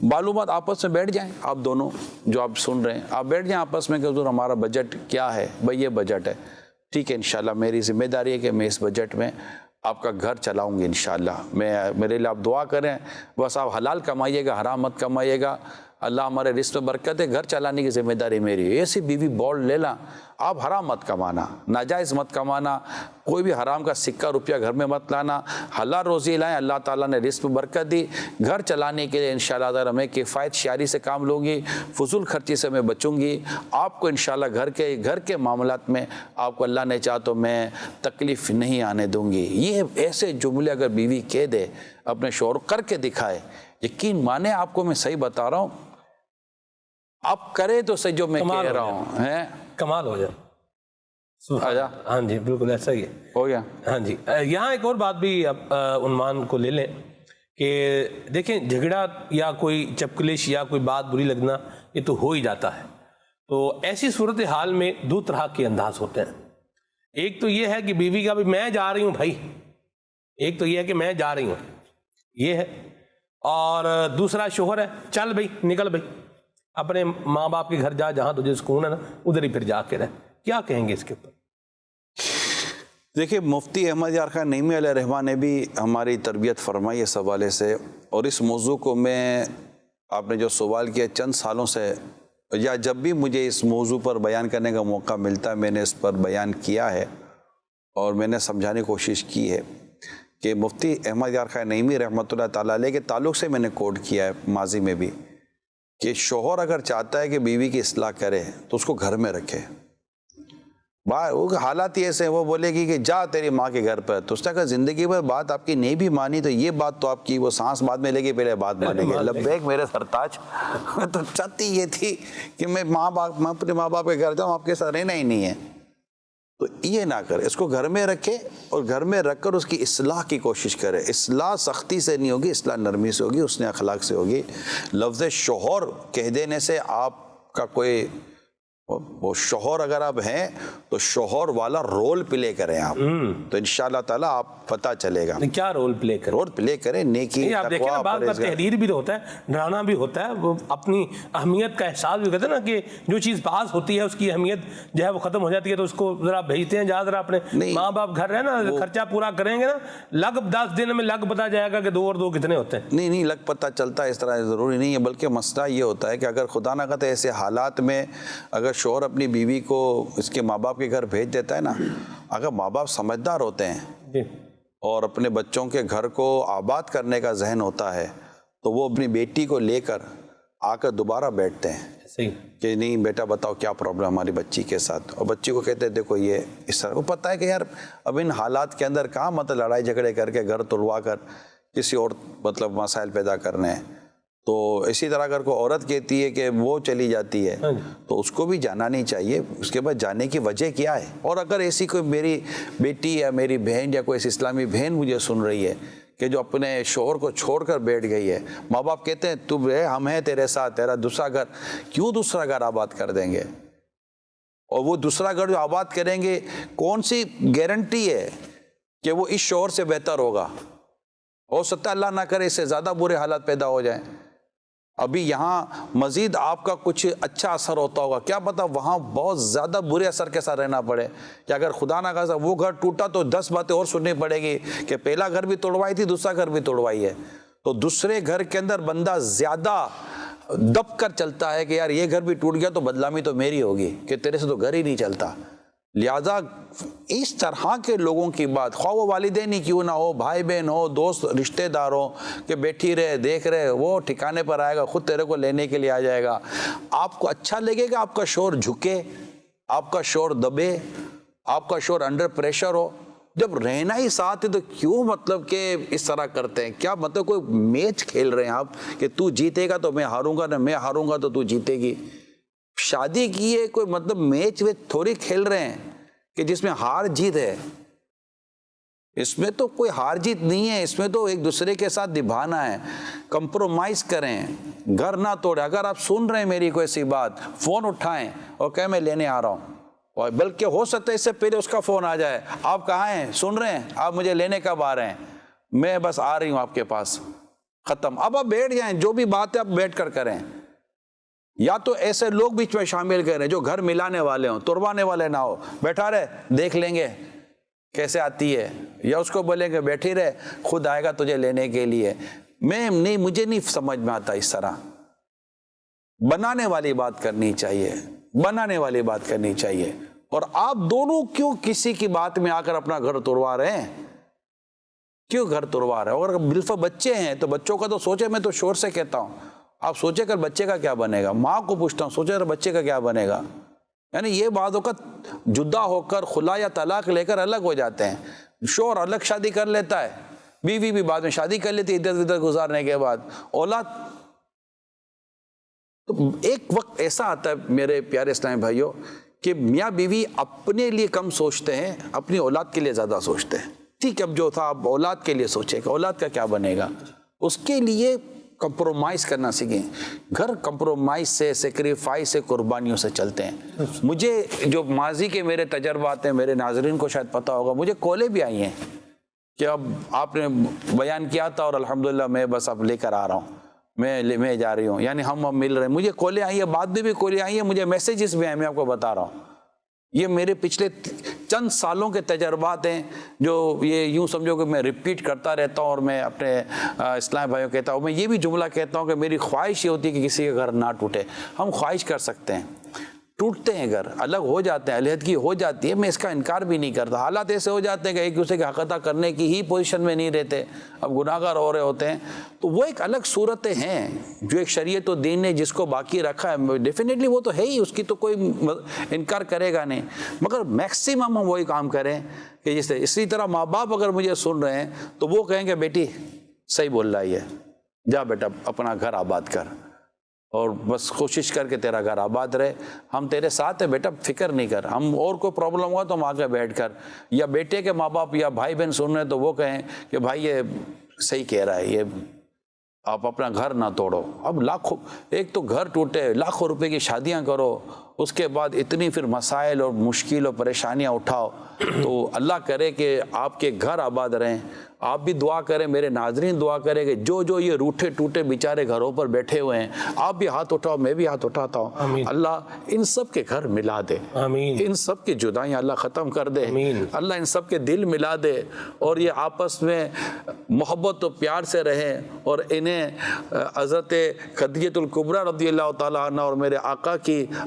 معلومات آپس میں بیٹھ جائیں، آپ دونوں جو آپ سن رہے ہیں، آپ بیٹھ جائیں آپس میں کہ حضور ہمارا بجٹ کیا ہے، بھئی یہ بجٹ ہے، ٹھیک ہے، انشاءاللہ میری ذمہ داری ہے کہ میں اس بجٹ میں آپ کا گھر چلاؤں گی انشاءاللہ۔ میرے لیے آپ دعا کریں، بس آپ حلال کمائیے گا، حرام مت کمائیے گا، اللہ ہمارے رزق میں برکت ہے، گھر چلانے کی ذمہ داری میری ہے۔ ایسی بیوی بولڈ لے لا، آپ حرام مت کمانا، ناجائز مت کمانا، کوئی بھی حرام کا سکہ روپیہ گھر میں مت لانا، حلال روزی لائیں، اللہ تعالیٰ نے رزق میں برکت دی، گھر چلانے کے لیے انشاءاللہ تعالیٰ میں کفایت شعاری سے کام لوں گی، فضول خرچی سے میں بچوں گی، آپ کو انشاءاللہ گھر کے معاملات میں آپ کو اللہ نے چاہا تو میں تکلیف نہیں آنے دوں گی۔ یہ ایسے جملے اگر بیوی کہہ دے، اپنے شوہر کر کے دکھائے، یقین مانے آپ کو میں صحیح بتا رہا ہوں، آپ کرے تو صحیح جو میں کہہ رہا ہوں ہے، کمال ہو جائے۔ آجا ہاں جی، بالکل ایسا ہی ہے۔ ہو گیا۔ ہاں جی، یہاں ایک اور بات بھی عنوان کو لے لیں کہ دیکھیں، جھگڑا یا کوئی چپکلش یا کوئی بات بری لگنا یہ تو ہو ہی جاتا ہے۔ تو ایسی صورتحال میں دو طرح کے انداز ہوتے ہیں۔ ایک تو یہ ہے کہ بیوی کا بھی میں جا رہی ہوں بھائی، ایک تو یہ ہے کہ میں جا رہی ہوں، یہ ہے، اور دوسرا شوہر ہے چل بھائی، نکل بھائی، اپنے ماں باپ کے گھر جا، جہاں تجھے سکون ہے نا ادھر ہی پھر جا کے رہ۔ کیا کہیں گے اس کے اوپر؟ دیکھیں، مفتی احمد یار خان نعیمی علیہ الرحمہ نے بھی ہماری تربیت فرمائی اس حوالے سے، اور اس موضوع کو میں، آپ نے جو سوال کیا، چند سالوں سے یا جب بھی مجھے اس موضوع پر بیان کرنے کا موقع ملتا ہے میں نے اس پر بیان کیا ہے، اور میں نے سمجھانے کی کوشش کی ہے کہ مفتی احمد یار خان نعیمی رحمۃ اللہ تعالیٰ علیہ کے تعلق سے میں نے کوٹ کیا ہے ماضی میں بھی، کہ شوہر اگر چاہتا ہے کہ بیوی کی اصلاح کرے تو اس کو گھر میں رکھے۔ حالات ہی ایسے ہیں، وہ بولے گی کہ جا تیری ماں کے گھر پر، تو اس نے کہا زندگی بھر بات آپ کی نہیں بھی مانی تو یہ بات تو آپ کی وہ سانس بعد میں لے گی، پہلے بات مانیں گے۔ لبیک میرے سرتاج، تو چاہتی یہ تھی کہ میں اپنے ماں باپ کے گھر جاؤں، آپ کے ساتھ رہنا ہی نہیں ہے، تو یہ نہ کرے، اس کو گھر میں رکھے، اور گھر میں رکھ کر اس کی اصلاح کی کوشش کرے۔ اصلاح سختی سے نہیں ہوگی، اصلاح نرمی سے ہوگی، حسن اخلاق سے ہوگی۔ لفظ شوہر کہہ دینے سے آپ کا کوئی، وہ شوہر اگر آپ ہیں تو شوہر والا رول پلے کریں آپ، تو انشاءاللہ تعالیٰ آپ پتہ چلے گا کیا رول پلے کریں۔ رول پلے کریں، نیکی، آپ دیکھیں نا، بعض بات تحریر بھی ہوتا ہے، ڈرانا بھی ہوتا ہے، وہ اپنی اہمیت کا احساس بھی کرتے ہیں نا کہ جو چیز پاس ہوتی ہے اس کی اہمیت جو ہے وہ ختم ہو جاتی ہے، تو اس کو ذرا بھیجتے ہیں جہاں ذرا اپنے ماں باپ گھر رہے نا، خرچہ پورا کریں گے نا، لگ 10 دن میں لگ پتہ جائے گا کہ 2 اور 2 کتنے ہوتے ہیں۔ نہیں لگ پتہ چلتا ہے، اس طرح ضروری نہیں ہے، بلکہ مسئلہ یہ ہوتا ہے کہ اگر خدا نہ کرے ایسے حالات میں اگر شوہر اپنی بیوی کو اس کے ماں باپ کے گھر بھیج دیتا ہے نا، اگر ماں باپ سمجھدار ہوتے ہیں جی اور اپنے بچوں کے گھر کو آباد کرنے کا ذہن ہوتا ہے تو وہ اپنی بیٹی کو لے کر آ کر دوبارہ بیٹھتے ہیں صحیح کہ نہیں بیٹا بتاؤ کیا پرابلم ہماری بچی کے ساتھ، اور بچی کو کہتے ہیں دیکھو یہ اس طرح، وہ پتہ ہے کہ یار اب ان حالات کے اندر کہاں مطلب لڑائی جھگڑے کر کے گھر توڑوا کر کسی اور مطلب مسائل پیدا کرنے ہیں۔ تو اسی طرح اگر کوئی عورت کہتی ہے کہ وہ چلی جاتی ہے تو اس کو بھی جانا نہیں چاہیے، اس کے بعد جانے کی وجہ کیا ہے۔ اور اگر ایسی کوئی میری بیٹی یا میری بہن یا کوئی ایسی اسلامی بہن مجھے سن رہی ہے کہ جو اپنے شوہر کو چھوڑ کر بیٹھ گئی ہے، ماں باپ کہتے ہیں تو ہم ہیں تیرے ساتھ، تیرا دوسرا گھر، کیوں دوسرا گھر آباد کر دیں گے؟ اور وہ دوسرا گھر جو آباد کریں گے کون سی گارنٹی ہے کہ وہ اس شوہر سے بہتر ہوگا؟ ہو سکتا ہے اللہ نہ کرے اس سے زیادہ برے حالات پیدا ہو جائیں۔ ابھی یہاں مزید آپ کا کچھ اچھا اثر ہوتا ہوگا، کیا پتہ وہاں بہت زیادہ برے اثر کے ساتھ رہنا پڑے، کہ اگر خدا نہ خاصہ وہ گھر ٹوٹا تو 10 باتیں اور سننی پڑے گی کہ پہلا گھر بھی توڑوائی تھی، دوسرا گھر بھی توڑوائی ہے۔ تو دوسرے گھر کے اندر بندہ زیادہ دب کر چلتا ہے کہ یار یہ گھر بھی ٹوٹ گیا تو بدنامی تو میری ہوگی، کہ تیرے سے تو گھر ہی نہیں چلتا۔ لہٰذا اس طرح کے لوگوں کی بات، خواہ وہ والدین ہی کیوں نہ ہو، بھائی بہن ہو، دوست رشتہ دار ہو، کہ بیٹھی رہے دیکھ رہے، وہ ٹھکانے پر آئے گا، خود تیرے کو لینے کے لیے آ جائے گا۔ آپ کو اچھا لگے گا آپ کا شوہر جھکے، آپ کا شوہر دبے، آپ کا شوہر انڈر پریشر ہو؟ جب رہنا ہی ساتھ ہے تو کیوں مطلب کہ اس طرح کرتے ہیں؟ کیا مطلب کوئی میچ کھیل رہے ہیں آپ کہ تو جیتے گا تو میں ہاروں گا، نہ میں ہاروں گا تو جیتے گی؟ شادی کی ہے کوئی مطلب میچ ویچ تھوڑی کھیل رہے ہیں کہ جس میں ہار جیت ہے۔ اس میں تو کوئی ہار جیت نہیں ہے، اس میں تو ایک دوسرے کے ساتھ نبھانا ہے۔ کمپرومائز کریں، گھر نہ توڑیں۔ اگر آپ سن رہے ہیں میری کوئی ایسی بات، فون اٹھائیں اور کہیں میں لینے آ رہا ہوں، اور بلکہ ہو سکتا ہے اس سے پہلے اس کا فون آ جائے، آپ کہاں ہیں، سن رہے ہیں، آپ مجھے لینے کب آ رہے ہیں، میں بس آ رہی ہوں آپ کے پاس، ختم۔ اب آپ بیٹھ جائیں، جو بھی بات ہے آپ بیٹھ کر کریں۔ یا تو ایسے لوگ بیچ میں شامل کریں جو گھر ملانے والے ہوں، توڑوانے والے نہ ہو، بیٹھا رہے دیکھ لیں گے کیسے آتی ہے، یا اس کو بولیں کہ بیٹھی رہے خود آئے گا تجھے لینے کے لیے۔ مجھے نہیں سمجھ میں آتا اس طرح۔ بنانے والی بات کرنی چاہیے، بنانے والی بات کرنی چاہیے۔ اور آپ دونوں کیوں کسی کی بات میں آ کر اپنا گھر توڑوا رہے ہیں؟ کیوں گھر توڑوا رہے ہیں؟ اور بالفعل بچے ہیں تو بچوں کا تو سوچے، میں تو شور سے کہتا ہوں آپ سوچے کر بچے کا کیا بنے گا۔ ماں کو پوچھتا ہوں سوچے کر بچے کا کیا بنے گا۔ یعنی یہ بعض اوقات جدا ہو کر خلا یا طلاق لے کر الگ ہو جاتے ہیں۔ شوہر الگ شادی کر لیتا ہے، بیوی بھی بعد میں شادی کر لیتی ہے ادھر ادھر گزارنے کے بعد، اولاد۔ تو ایک وقت ایسا آتا ہے میرے پیارے اسلامی بھائیوں کہ میاں بیوی اپنے لیے کم سوچتے ہیں، اپنی اولاد کے لیے زیادہ سوچتے ہیں۔ ٹھیک ہے، اب جو تھا اب اولاد کے لیے سوچے کہ اولاد کا کیا بنے گا، اس کے لیے کمپرومائز کرنا سیکھیں۔ گھر کمپرومائز سے، سیکریفائز سے، قربانیوں سے چلتے ہیں۔ مجھے جو ماضی کے میرے تجربات ہیں، میرے ناظرین کو شاید پتہ ہوگا، مجھے کالیں بھی آئی ہیں کہ اب آپ نے بیان کیا تھا اور الحمدللہ میں بس اب لے کر آ رہا ہوں، میں جا رہی ہوں، یعنی ہم اب مل رہے ہیں۔ مجھے کالیں آئی ہیں، بعد میں بھی کالیں آئی ہیں، مجھے میسیجز بھی آئے، میں آپ کو بتا رہا ہوں۔ یہ میرے پچھلے چند سالوں کے تجربات ہیں جو یہ یوں سمجھو کہ میں ریپیٹ کرتا رہتا ہوں، اور میں اپنے اسلام بھائیوں کہتا ہوں، میں یہ بھی جملہ کہتا ہوں کہ میری خواہش یہ ہوتی ہے کہ کسی کا گھر نہ ٹوٹے۔ ہم خواہش کر سکتے ہیں، ٹوٹتے ہیں گھر، الگ ہو جاتے ہیں، علیحدگی ہو جاتی ہے، میں اس کا انکار بھی نہیں کرتا۔ حالات ایسے ہو جاتے ہیں کہ ایک دوسرے کے حق ادا کرنے کی ہی پوزیشن میں نہیں رہتے، اب گناہ گار ہو رہے ہوتے ہیں، تو وہ ایک الگ صورتیں ہیں جو ایک شریعت و دین نے جس کو باقی رکھا ہے، ڈیفینیٹلی وہ تو ہے ہی، اس کی تو کوئی انکار کرے گا نہیں، مگر میکسیمم ہم وہی کام کریں کہ جس سے اسی طرح ماں باپ اگر مجھے سن رہے ہیں تو وہ کہیں گے بیٹی صحیح بول رہا ہے، جا بیٹا اپنا گھر آباد کر، اور بس کوشش کر کے تیرا گھر آباد رہے، ہم تیرے ساتھ ہیں بیٹا، فکر نہیں کر، ہم اور کوئی پرابلم ہوا تو ہم آگے بیٹھ کر، یا بیٹے کے ماں باپ یا بھائی بہن سن رہے ہیں تو وہ کہیں کہ بھائی یہ صحیح کہہ رہا ہے، یہ آپ اپنا گھر نہ توڑو۔ اب لاکھوں، ایک تو گھر ٹوٹے، لاکھوں روپے کی شادیاں کرو، اس کے بعد اتنی پھر مسائل اور مشکل اور پریشانیاں اٹھاؤ، تو اللہ کرے کہ آپ کے گھر آباد رہیں۔ آپ بھی دعا کریں، میرے ناظرین دعا کریں کہ جو یہ روٹھے ٹوٹے بیچارے گھروں پر بیٹھے ہوئے ہیں، آپ بھی ہاتھ اٹھاؤ، میں بھی ہاتھ اٹھاتا ہوں، آمین۔ اللہ ان سب کے گھر ملا دے، آمین۔ ان سب کی جدائیاں اللہ ختم کر دے، آمین۔ اللہ ان سب کے دل ملا دے، اور یہ آپس میں محبت و پیار سے رہیں، اور انہیں حضرت خدیجہ الکبریٰ رضی اللہ تعالیٰ عنہ اور میرے آقا کی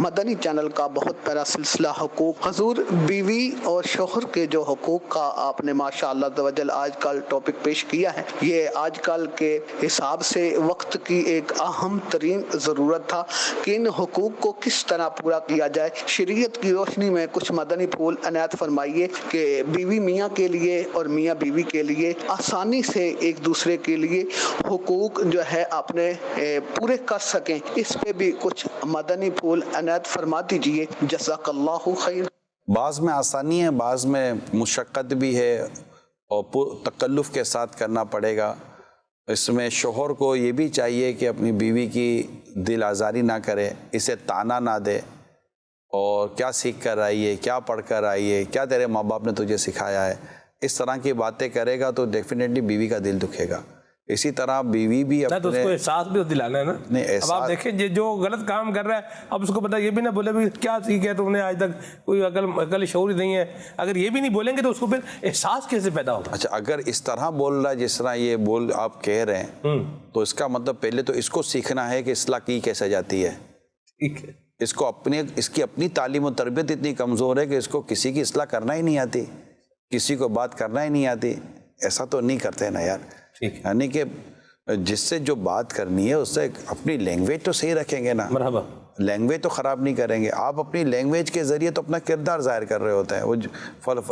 مدنی چینل کا بہت پیارا سلسلہ حقوق، حضور بیوی اور شوہر کے جو حقوق کا آپ نے ماشاءاللہ عز و جل آج کل ٹاپک پیش کیا ہے۔ یہ آج کل کے حساب سے وقت کی ایک اہم ترین ضرورت تھا کہ ان حقوق کو کس طرح پورا کیا جائے۔ شریعت کی روشنی میں کچھ مدنی پھول عنایت فرمائیے کہ بیوی میاں کے لیے اور میاں بیوی کے لیے آسانی سے ایک دوسرے کے لیے حقوق جو ہے اپنے پورے کر سکیں، اس پہ بھی کچھ مدنی پھول عنایت فرما دیجئے، جزاک اللہ خیر۔ بعض میں آسانی ہے، بعض میں مشقت بھی ہے اور تکلف کے ساتھ کرنا پڑے گا۔ اس میں شوہر کو یہ بھی چاہیے کہ اپنی بیوی کی دل آزاری نہ کرے، اسے تانا نہ دے، اور کیا سیکھ کر آئی ہے، کیا پڑھ کر آئی ہے، کیا تیرے ماں باپ نے تجھے سکھایا ہے، اس طرح کی باتیں کرے گا تو ڈیفینیٹلی بیوی کا دل دکھے گا۔ اسی طرح بیوی بھی تو اس کو احساس بھی دلانا ہے نا۔ اب آپ دیکھیں جو غلط کام کر رہا ہے، اب اس کو پتا یہ بھی نہ بولے بھی کیا سیکھ ہے تم نے آج تک، کوئی عقل شعور نہیں ہے، اگر یہ بھی نہیں بولیں گے تو اس کو پھر احساس کیسے پیدا ہوگا؟ اچھا، اگر اس طرح بول رہا ہے جس طرح یہ بول آپ کہہ رہے ہیں تو اس کا مطلب پہلے تو اس کو سیکھنا ہے کہ اصلاح کی کیسے جاتی ہے۔ ٹھیک ہے، اس کی اپنی تعلیم و تربیت اتنی کمزور ہے کہ اس کو کسی کی اصلاح کرنا ہی نہیں آتی، کسی کو بات کرنا ہی نہیں آتی۔ ایسا تو نہیں کرتے نا یار، یعنی کہ جس سے جو بات کرنی ہے اس سے اپنی لینگویج تو صحیح رکھیں گے نا، مرحبا، لینگویج تو خراب نہیں کریں گے۔ آپ اپنی لینگویج کے ذریعے تو اپنا کردار ظاہر کر رہے ہوتے ہیں۔ وہ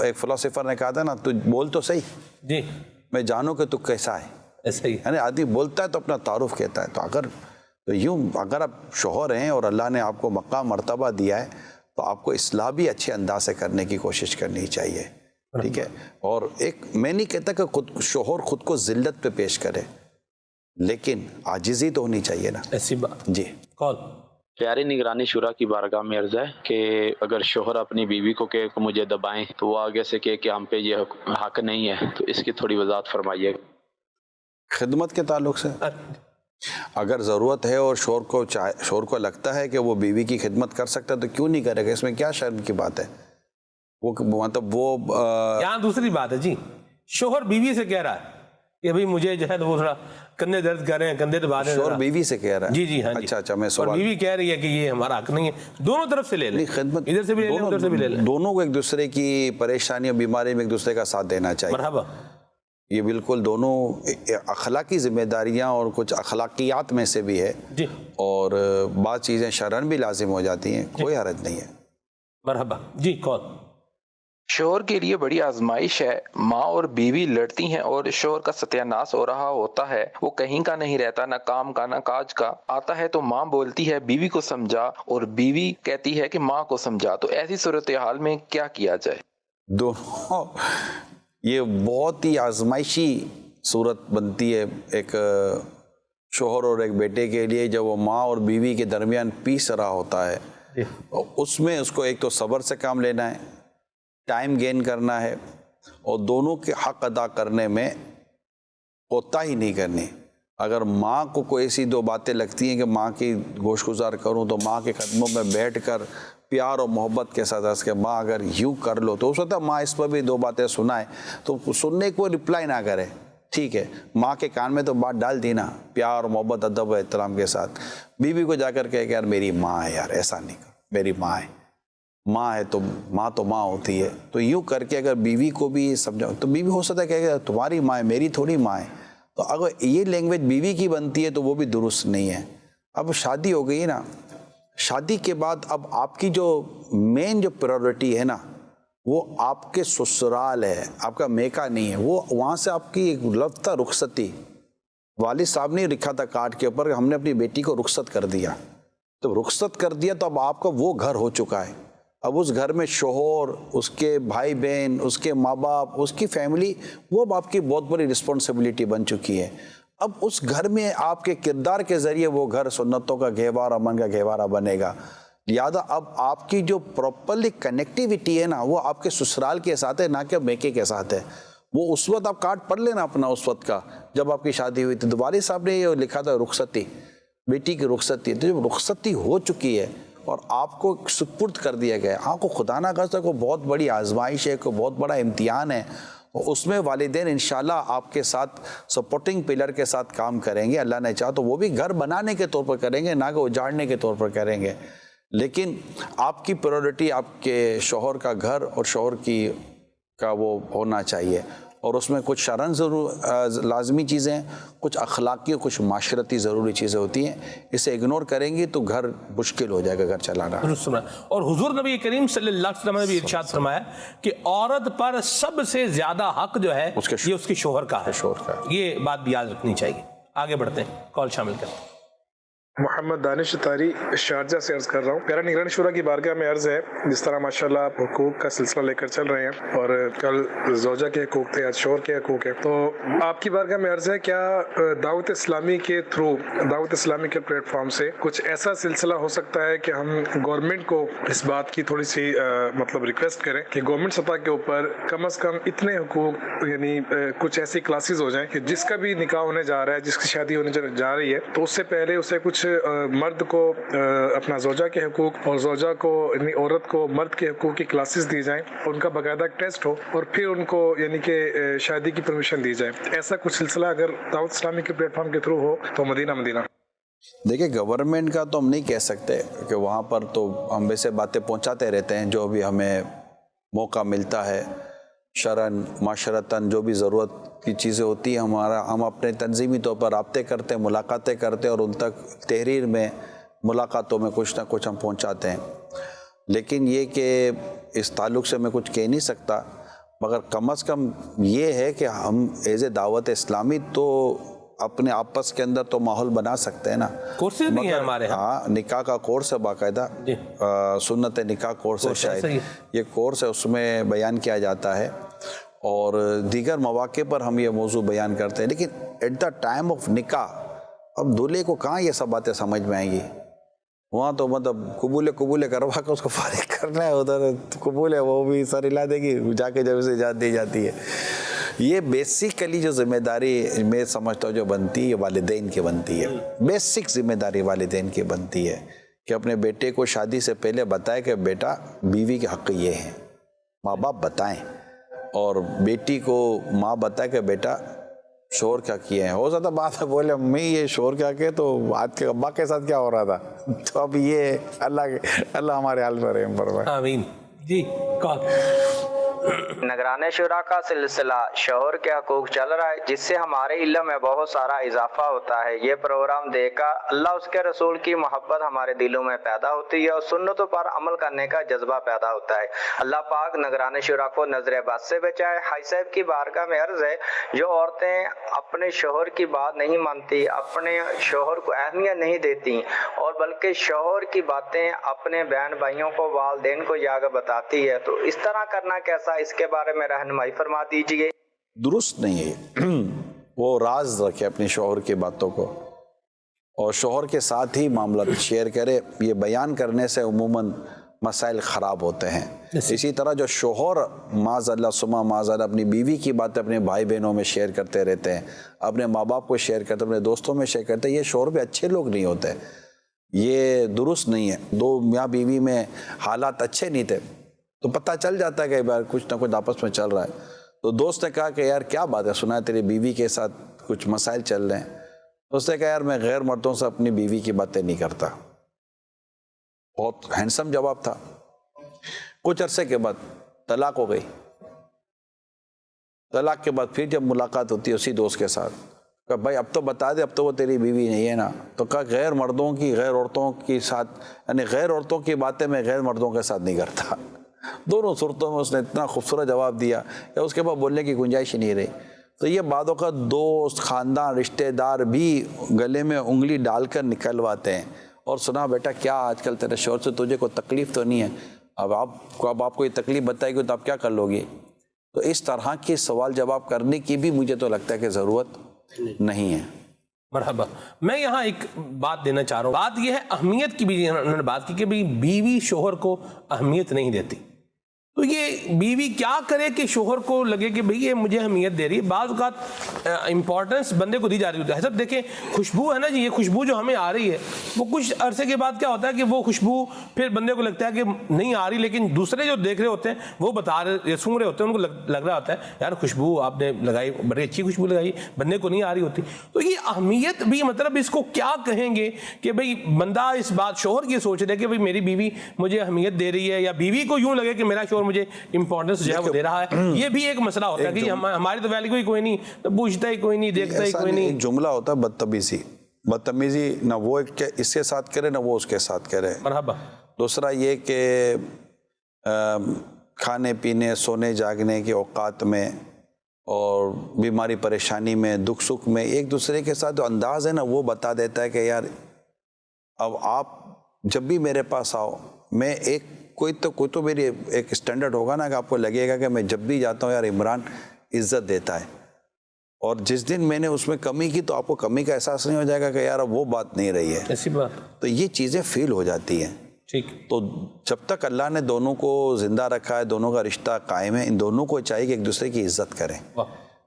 ایک فلسفر نے کہا تھا نا، تو بول تو صحیح، جی میں جانوں کہ تو کیسا ہے۔ ایسا ہی یعنی آدمی بولتا ہے تو اپنا تعارف کہتا ہے۔ تو اگر آپ شوہر ہیں اور اللہ نے آپ کو مقام مرتبہ دیا ہے تو آپ کو اصلاح بھی اچھے انداز سے کرنے کی کوشش کرنی چاہیے، ٹھیک ہے۔ اور میں نہیں کہتا کہ شوہر خود کو ذلت پہ پیش کرے، لیکن عاجزی تو ہونی چاہیے نا۔ ایسی بات جی کال پیارے نگرانی شورا کی بارگاہ میں عرض ہے کہ اگر شوہر اپنی بیوی کو کہے کہ مجھے دبائیں تو وہ آگے سے کہے کہ ہم پہ یہ حق نہیں ہے، تو اس کی تھوڑی وضاحت فرمائیے۔ خدمت کے تعلق سے اگر ضرورت ہے اور شوہر کو لگتا ہے کہ وہ بیوی کی خدمت کر سکتا ہے تو کیوں نہیں کرے گا؟ اس میں کیا شرم کی بات ہے؟ وہ مطلب وہ یہاں دوسری بات ہے جی، شوہر بیوی سے کہہ رہا ہے کہ بھئی مجھے جو ہے وہ تھوڑا کندھے درد کر رہے ہیں، کندھے دبا رہے ہیں۔ شوہر بیوی سے کہہ رہا ہے؟ جی جی ہاں جی۔ اچھا میں اور سوال، بیوی کہہ رہی ہے کہ یہ ہمارا حق نہیں ہے، دونوں طرف سے لے لیں، خدمت ادھر سے بھی لے لیں ادھر سے بھی لے لیں، دونوں کو ایک دوسرے کی پریشانی اور بیماری میں ایک دوسرے کا ساتھ دینا چاہیے۔ مرحبا، یہ بالکل دونوں اخلاقی ذمہ داریاں اور کچھ اخلاقیات میں سے بھی ہے، جی، اور بعض چیزیں شرعاً بھی لازم ہو جاتی ہیں، کوئی حرج نہیں ہے۔ مرحبا جی کال۔ شوہر کے لیے بڑی آزمائش ہے، ماں اور بیوی لڑتی ہیں اور شوہر کا ستیہ ناش ہو رہا ہوتا ہے، وہ کہیں کا نہیں رہتا، نہ کام کا نہ کاج کا، آتا ہے تو ماں بولتی ہے بیوی کو سمجھا اور بیوی کہتی ہے کہ ماں کو سمجھا، تو ایسی صورتحال میں کیا کیا جائے؟ دونوں یہ بہت ہی آزمائشی صورت بنتی ہے ایک شوہر اور ایک بیٹے کے لیے، جب وہ ماں اور بیوی کے درمیان پیس رہا ہوتا ہے۔ اس میں اس کو ایک تو صبر سے کام لینا ہے، ٹائم گین کرنا ہے، اور دونوں کے حق ادا کرنے میں کوتاہی نہیں کرنی۔ اگر ماں کو کوئی ایسی دو باتیں لگتی ہیں کہ ماں کی گوش گزار کروں تو ماں کے قدموں میں بیٹھ کر پیار اور محبت کے ساتھ اس کے ماں اگر یوں کر لو، تو اس وقت ماں اس پر بھی دو باتیں سنائے تو سننے کو رپلائی نہ کرے، ٹھیک ہے، ماں کے کان میں تو بات ڈال دی نا پیار اور محبت ادب و احترام کے ساتھ۔ بیوی کو جا کر کہے کہ یار میری ماں ہے، یار ایسا نہیں کر، میری ماں ہے تو ماں ہوتی ہے، تو یوں کر کے اگر بیوی کو بھی سمجھاؤ تو بیوی ہو سکتا ہے کہ تمہاری ماں ہے، میری تھوڑی ماں ہے۔ تو اگر یہ لینگویج بیوی کی بنتی ہے تو وہ بھی درست نہیں ہے۔ اب شادی ہو گئی نا، شادی کے بعد اب آپ کی جو مین جو پرائیورٹی ہے نا وہ آپ کے سسرال ہے، آپ کا میکا نہیں ہے، وہ وہاں سے آپ کی ایک لفتہ رخصتی، والد صاحب نے لکھا تھا کارڈ کے اوپر ہم نے اپنی بیٹی کو رخصت کر دیا، تو رخصت کر دیا تو اب آپ کا وہ گھر ہو چکا ہے۔ اب اس گھر میں شوہر، اس کے بھائی بہن، اس کے ماں باپ، اس کی فیملی، وہ اب آپ کی بہت بڑی رسپانسبلٹی بن چکی ہے۔ اب اس گھر میں آپ کے کردار کے ذریعے وہ گھر سنتوں کا گہوارہ، امن کا گہوارہ بنے گا۔ لہٰذا اب آپ کی جو پراپرلی کنیکٹیویٹی ہے نا وہ آپ کے سسرال کے ساتھ ہے، نہ کہ میکے کے ساتھ ہے۔ وہ اس وقت آپ کارڈ پڑھ لینا اپنا اس وقت کا جب آپ کی شادی ہوئی تھی، تو والد صاحب نے یہ لکھا تھا رخصتی، بیٹی کی رخصتی، تو جب رخصتی ہو چکی ہے اور آپ کو سپرد کر دیا گیا ہے، آپ کو خدا نہ خواستہ کو بہت بڑی آزمائش ہے، کوئی بہت بڑا امتحان ہے، اس میں والدین انشاءاللہ آپ کے ساتھ سپورٹنگ پلر کے ساتھ کام کریں گے، اللہ نے چاہا تو وہ بھی گھر بنانے کے طور پر کریں گے، نہ کہ اجاڑنے کے طور پر کریں گے۔ لیکن آپ کی پریورٹی آپ کے شوہر کا گھر اور شوہر کا وہ ہونا چاہیے، اور اس میں کچھ شرعاً ضرور لازمی چیزیں ہیں، کچھ اخلاقی اور کچھ معاشرتی ضروری چیزیں ہوتی ہیں، اسے اگنور کریں گی تو گھر مشکل ہو جائے گا گھر چلانا۔ اور حضور نبی کریم صلی اللہ علیہ وسلم نے بھی ارشاد فرمایا کہ عورت پر سب سے زیادہ حق جو ہے یہ اس کے شوہر کا ہے، یہ بات بھی یاد رکھنی چاہیے۔ آگے بڑھتے ہیں، کال شامل کرتے ہیں۔ محمد دانش تاری شارجہ سے عرض کر رہا ہوں۔ پیارا نگران شورا کی بارگاہ میں عرض ہے، جس طرح ماشاءاللہ آپ حقوق کا سلسلہ لے کر چل رہے ہیں، اور کل زوجہ کے حقوق تھے، آج شوہر کے حقوق ہیں، تو آپ کی بارگاہ میں عرض ہے کیا دعوت اسلامی کے تھرو، دعوت اسلامی کے پلیٹ فارم سے کچھ ایسا سلسلہ ہو سکتا ہے کہ ہم گورنمنٹ کو اس بات کی تھوڑی سی مطلب ریکویسٹ کریں کہ گورنمنٹ سطح کے اوپر کم از کم اتنے حقوق، یعنی کچھ ایسی کلاسز ہو جائیں کہ جس کا بھی نکاح ہونے جا رہا ہے، جس کی شادی ہونے جا رہی ہے، تو اس سے پہلے اسے کچھ مرد کو اپنا زوجہ کے حقوق اور زوجہ کو یعنی عورت کو مرد کے حقوق کی کلاسز دی جائیں، ان کا باقاعدہ ٹیسٹ ہو، اور پھر ان کو یعنی کہ شادی کی پرمیشن دی جائے۔ ایسا کچھ سلسلہ اگر دعوت اسلامی کے پلیٹ فارم کے تھرو ہو تو مدینہ۔ دیکھیں، گورنمنٹ کا تو ہم نہیں کہہ سکتے کہ وہاں پر تو ہم ویسے باتیں پہنچاتے رہتے ہیں جو بھی ہمیں موقع ملتا ہے، شرعاً معاشرتاً جو بھی ضرورت کی چیزیں ہوتی ہیں، ہم اپنے تنظیمی طور پر رابطے کرتے ہیں، ملاقاتیں کرتے ہیں، اور ان تک تحریر میں ملاقاتوں میں کچھ نہ کچھ ہم پہنچاتے ہیں۔ لیکن یہ کہ اس تعلق سے میں کچھ کہہ نہیں سکتا، مگر کم از کم یہ ہے کہ ہم ایز اے دعوت اسلامی تو اپنے آپس کے اندر تو ماحول بنا سکتے ہیں نا۔ کورسز بھی ہیں ہمارے ہاں، نکاح کا کورس ہے باقاعدہ، سنت نکاح کورس ہے، شاید یہ کورس ہے، اس میں بیان کیا جاتا ہے، اور دیگر مواقع پر ہم یہ موضوع بیان کرتے ہیں۔ لیکن ایٹ دا ٹائم آف نکاح اب دولہے کو کہاں یہ سب باتیں سمجھ میں آئیں گی؟ وہاں تو مطلب قبول کروا کے اس کو فارغ کرنا ہے، ادھر قبول ہے وہ بھی سر ہلا دے گی جا کے جب اسے اجازت دی جاتی ہے۔ یہ بیسیکلی جو ذمہ داری میں سمجھتا ہوں جو بنتی ہے، یہ والدین کی بنتی ہے، بیسک ذمہ داری والدین کی بنتی ہے کہ اپنے بیٹے کو شادی سے پہلے بتائے کہ بیٹا بیوی کے حق یہ ہیں، ماں باپ بتائیں، اور بیٹی کو ماں بتائے کہ بیٹا شوہر کیا کیے ہیں۔ ہو سکتا بعد میں بولے امی یہ شوہر کیا کہ تو آج کے ابا کے ساتھ کیا ہو رہا تھا، تو اب یہ اللہ ہمارے حال پر رحم فرمائے۔ آمین۔ جی کال۔ نگران شورا کا سلسلہ شوہر کے حقوق چل رہا ہے، جس سے ہمارے علم میں بہت سارا اضافہ ہوتا ہے۔ یہ پروگرام دیکھ کر اللہ اس کے رسول کی محبت ہمارے دلوں میں پیدا ہوتی ہے، اور سنتوں پر عمل کرنے کا جذبہ پیدا ہوتا ہے۔ اللہ پاک نگران شورا کو نظر بد سے بچائے۔ حاج صاحب کی بارگاہ میں عرض ہے، جو عورتیں اپنے شوہر کی بات نہیں مانتی، اپنے شوہر کو اہمیت نہیں دیتی، اور بلکہ شوہر کی باتیں اپنے بہن بھائیوں کو، والدین کو جا کر بتاتی ہے، تو اس طرح کرنا کیسا، اس کے بارے میں رہنمائی فرما دیجیے۔ درست نہیں ہے، وہ راز رکھے اپنے شوہر کی باتوں کو، اور شوہر کے ساتھ ہی معاملات شیئر کرے۔ یہ بیان کرنے سے عموماً مسائل خراب ہوتے ہیں۔ اسی طرح جو شوہر معاذ اللہ ثم معاذ اللہ اپنی بیوی کی باتیں اپنے بھائی بہنوں میں شیئر کرتے رہتے ہیں، اپنے ماں باپ کو شیئر کرتے ہیں، اپنے دوستوں میں شیئر کرتے ہیں، یہ شوہر بھی اچھے لوگ نہیں ہوتے، یہ درست نہیں ہے۔ دو میاں بیوی میں حالات اچھے نہیں تھے تو پتہ چل جاتا ہے کہ بار کچھ نہ کچھ آپس میں چل رہا ہے، تو دوست نے کہا کہ یار کیا بات ہے، سنا ہے تیری بیوی کے ساتھ کچھ مسائل چل رہے ہیں، تو اس نے کہا یار میں غیر مردوں سے اپنی بیوی کی باتیں نہیں کرتا۔ بہت ہینڈسم جواب تھا۔ کچھ عرصے کے بعد طلاق ہو گئی۔ طلاق کے بعد پھر جب ملاقات ہوتی ہے اسی دوست کے ساتھ، کہ بھائی اب تو بتا دے، اب تو وہ تیری بیوی نہیں ہے نا، تو کہا غیر مردوں کی، غیر عورتوں کے ساتھ، یعنی غیر عورتوں کی باتیں میں غیر مردوں کے ساتھ نہیں کرتا۔ دونوں صورتوں میں اس نے اتنا خوبصورت جواب دیا کہ اس کے بعد بولنے کی گنجائش ہی نہیں رہی۔ تو یہ بعدوں کا دوست، خاندان، رشتہ دار بھی گلے میں انگلی ڈال کر نکلواتے ہیں، اور سنا بیٹا کیا آج کل تیرے شوہر سے تجھے کوئی تکلیف تو نہیں ہے، اب آپ کو یہ تکلیف بتائے گی تو آپ کیا کر لو گی؟ تو اس طرح کی سوال جواب کرنے کی بھی مجھے تو لگتا ہے کہ ضرورت نہیں ہے۔ مرحبا۔ میں یہاں ایک بات دینا چاہ رہا ہوں، بات یہ ہے اہمیت کی بھی، انہوں نے بات کی کہ بیوی شوہر کو اہمیت نہیں دیتی، تو یہ بیوی کیا کرے کہ شوہر کو لگے کہ بھئی یہ مجھے اہمیت دے رہی ہے. بعض اوقات امپورٹنس بندے کو دی جا رہی ہوتی ہے. حضرت دیکھیں خوشبو ہے نا جی, یہ خوشبو جو ہمیں آ رہی ہے وہ کچھ عرصے کے بعد کیا ہوتا ہے کہ وہ خوشبو پھر بندے کو لگتا ہے کہ نہیں آ رہی, لیکن دوسرے جو دیکھ رہے ہوتے ہیں وہ بتا رہے سن رہے ہوتے ہیں, ان کو لگ رہا ہوتا ہے یار خوشبو آپ نے لگائی, بڑی اچھی خوشبو لگائی, بندے کو نہیں آ رہی ہوتی. تو یہ اہمیت بھی مطلب اس کو کیا کہیں گے کہ بھئی بندہ اس بات شوہر کی سوچ رہے کہ بھئی میری بیوی مجھے اہمیت دے رہی ہے, یا بیوی کو یوں لگے کہ میرا شوہر مجھے امپورٹنس جو ہے وہ دے رہا ہے. یہ بھی ایک مسئلہ ہوتا ہے کہ ہماری تو ویلیو ہی کوئی نہیں, تو پوچھتا ہی کوئی نہیں, دیکھتا ہی کوئی نہیں. ایک جملہ ہوتا ہے بدتمیزی نہ وہ اس کے ساتھ کرے نہ وہ اس کے ساتھ کرے. مرحبا. دوسرا یہ کہ کھانے پینے سونے جاگنے کے اوقات میں اور بیماری پریشانی میں دکھ سکھ میں ایک دوسرے کے ساتھ جو انداز ہے نا وہ بتا دیتا ہے کہ یار اب آپ جب بھی میرے پاس آؤ میں کوئی تو میری ایک سٹینڈرڈ ہوگا نا کہ آپ کو لگے گا کہ میں جب بھی جاتا ہوں یار عمران عزت دیتا ہے, اور جس دن میں نے اس میں کمی کی تو آپ کو کمی کا احساس نہیں ہو جائے گا کہ یار اب وہ بات نہیں رہی ہے. ایسی بات. تو یہ چیزیں فیل ہو جاتی ہیں. ٹھیک. تو جب تک اللہ نے دونوں کو زندہ رکھا ہے, دونوں کا رشتہ قائم ہے, ان دونوں کو چاہیے کہ ایک دوسرے کی عزت کریں.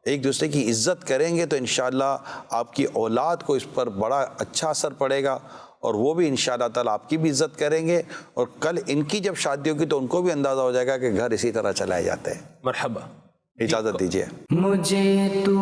ایک دوسرے کی عزت کریں گے تو انشاءاللہ آپ کی اولاد کو اس پر بڑا اچھا اثر پڑے گا, اور وہ بھی انشاءاللہ تعالیٰ آپ کی بھی عزت کریں گے, اور کل ان کی جب شادی ہوگی تو ان کو بھی اندازہ ہو جائے گا کہ گھر اسی طرح چلائے جاتے ہیں. مرحبا. اجازت دیجیے. مجھے تو